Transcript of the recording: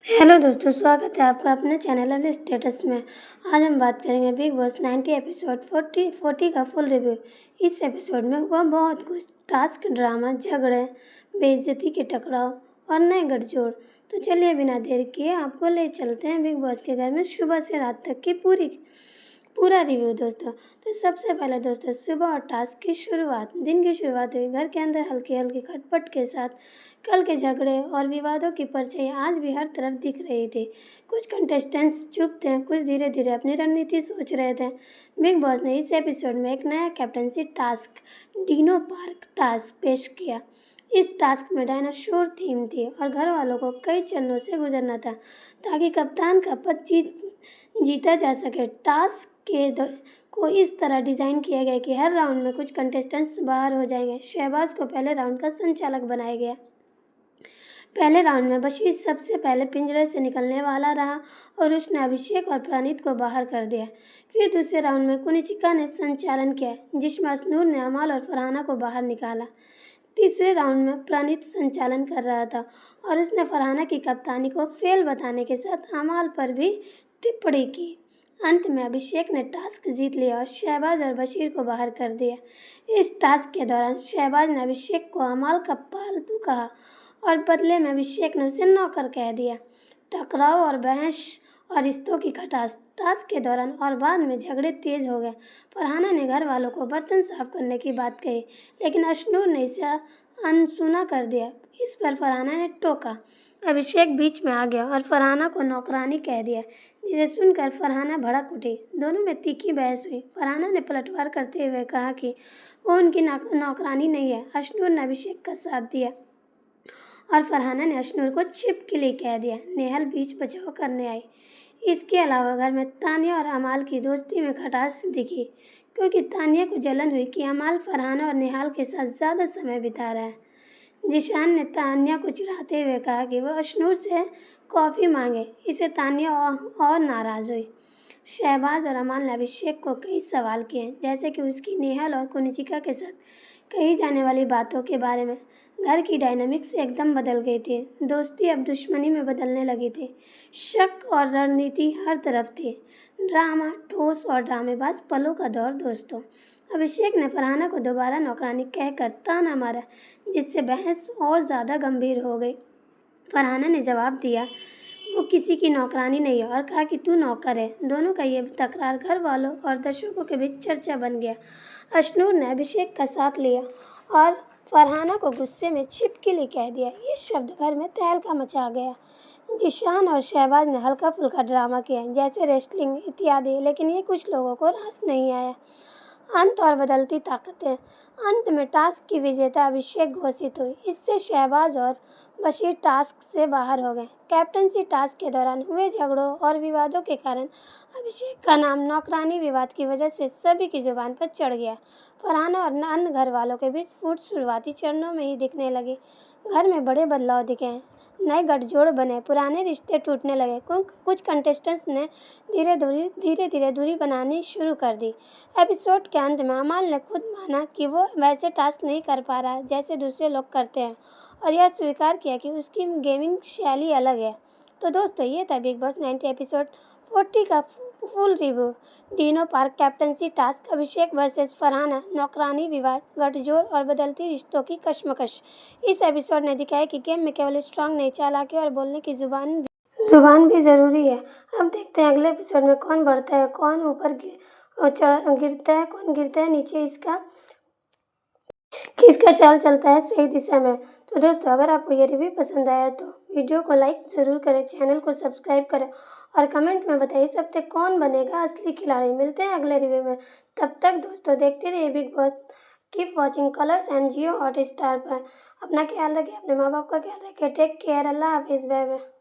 Hello दोस्तों, स्वागत है आपका अपने चैनल लवली स्टेटस में। आज हम बात करेंगे बिग बॉस 90 एपिसोड 40 का फुल रिव्यू। इस एपिसोड में हुआ बहुत कुछ, टास्क, ड्रामा, झगड़े, बेइज्जती के टकराव और नए गठजोड़। तो चलिए बिना देर किए आपको ले चलते हैं बिग बॉस के घर में सुबह से रात तक की पूरा रिव्यू दोस्तों। तो सबसे पहले दोस्तों, सुबह और टास्क की शुरुआत। दिन की शुरुआत हुई घर के अंदर हल्की हल्की खटपट के साथ। कल के झगड़े और विवादों की परछाई आज भी हर तरफ दिख रही थी। कुछ कंटेस्टेंट्स चुप थे, कुछ धीरे धीरे अपनी रणनीति सोच रहे थे। बिग बॉस ने इस एपिसोड में एक नया captaincy task, Dino park task पेश किया। इस टास्क में डायनासोर थीम थी और घर वालों को कई चरणों से गुजरना था ताकि कप्तान का पद जीता जा सके। टास्क को इस तरह डिज़ाइन किया गया कि हर राउंड में कुछ कंटेस्टेंट्स बाहर हो जाएंगे। शहबाज को पहले राउंड का संचालक बनाया गया। पहले राउंड में बशीर सबसे पहले पिंजरे से निकलने वाला रहा और उसने अभिषेक और प्रानीत को बाहर कर दिया। फिर दूसरे राउंड में कुनिचिका ने संचालन किया, जिसमें असनूर ने अमाल और फरहाना को बाहर निकाला। तीसरे राउंड में प्रानीत संचालन कर रहा था और उसने फरहाना की कप्तानी को फेल बताने के साथ अमाल पर भी टिप्पणी की। अंत में अभिषेक ने टास्क जीत लिया और शहबाज और बशीर को बाहर कर दिया। इस टास्क के दौरान शहबाज ने अभिषेक को अमाल का पालतू कहा और बदले में अभिषेक ने उसे नौकर कह दिया। टकराव और बहस और रिश्तों की खटास। टास्क के दौरान और बाद में झगड़े तेज हो गए। फरहाना ने घर वालों को बर्तन साफ करने की बात कही, लेकिन अशनूर ने इसे अनसुना कर दिया। इस पर फरहाना ने टोका। अभिषेक बीच में आ गया और फरहाना को नौकरानी कह दिया, जिसे सुनकर फरहाना भड़क उठी। दोनों में तीखी बहस हुई। फरहाना ने पलटवार करते हुए कहा कि वो उनकी नौकरानी नहीं है। अशनूर ने अभिषेक का साथ दिया और फरहाना ने अशनूर को छिपकली कह दिया। नेहल बीच बचाव करने आई। इसके अलावा घर में तानिया और अमाल की दोस्ती में खटास दिखी, क्योंकि तानिया को जलन हुई कि अमाल फरहाना और नेहाल के साथ ज़्यादा समय बिता रहा है। जिशान ने तानिया को चिढ़ाते हुए कहा कि वह अशनूर से कॉफ़ी मांगे। इसे तानिया और नाराज़ हुई। शहबाज और अमाल ने अभिषेक को कई सवाल किए, जैसे कि उसकी नेहल और कुनिचिका के साथ कही जाने वाली बातों के बारे में। घर की डायनामिक्स एकदम बदल गई थी। दोस्ती अब दुश्मनी में बदलने लगी थी। शक और रणनीति हर तरफ थी। ड्रामा, ठोस और ड्रामेबाज पलों का दौर दोस्तों। अभिषेक ने फरहाना को दोबारा नौकरानी कहकर ताना मारा, जिससे बहस और ज़्यादा गंभीर हो गई। फरहाना ने जवाब दिया वो किसी की नौकरानी नहीं है और कहा कि तू नौकर है। दोनों का ये तकरार घर वालों और दर्शकों के बीच चर्चा बन गया। अशनूर ने अभिषेक का साथ लिया और फरहाना को गुस्से में छिपकली कह दिया। ये शब्द घर में तहलका मचा गया। जिशान और शहबाज ने हल्का फुल्का ड्रामा किया, जैसे रेसलिंग इत्यादि, लेकिन ये कुछ लोगों को रास नहीं आया। अंत और बदलती ताकतें। अंत में टास्क की विजेता अभिषेक घोषित हुई। इससे शहबाज और बशीर टास्क से बाहर हो गए। कैप्टनसी टास्क के दौरान हुए झगड़ों और विवादों के कारण अभिषेक का नाम नौकरानी विवाद की वजह से सभी की जुबान पर चढ़ गया। फरहाना और अन्य घर वालों के बीच फूट शुरुआती चरणों में ही दिखने लगी। घर में बड़े बदलाव दिखे, नए गठजोड़ बने, पुराने रिश्ते टूटने लगे। कुछ कंटेस्टेंट्स ने धीरे धीरे दूरी बनानी शुरू कर दी। एपिसोड के अंत में अमाल ने खुद माना कि वो वैसे टास्क नहीं कर पा रहा जैसे दूसरे लोग करते हैं, और यह स्वीकार किया कि उसकी गेमिंग शैली अलग है। तो दोस्तों, ये था बिग बॉस 90 एपिसोड 40 का full review. Dino park captaincy task, Abhishek versus Farhana, नौकरानी विवाद, गठजोड़ और बदलती रिश्तों की कशमकश। इस एपिसोड ने दिखाया कि गेम में केवल स्ट्रांग नहीं, चालाकी और बोलने की जुबान भी ज़रूरी है। अब देखते हैं अगले एपिसोड में कौन बढ़ता है, कौन ऊपर गिरता है, कौन गिरता है नीचे, किसका चाल चलता है सही दिशा में। तो दोस्तों, अगर आपको ये रिव्यू पसंद आया तो वीडियो को लाइक ज़रूर करें, चैनल को सब्सक्राइब करें और कमेंट में बताइए सब तक कौन बनेगा असली खिलाड़ी। मिलते हैं अगले रिव्यू में। तब तक दोस्तों देखते रहिए big boss. Keep watching colours and Jio Hotstar पर। अपना ख्याल रखें, अपने माँ बाप का ख्याल रखें। Take care. अल्लाह हाफिज़। Bye bye.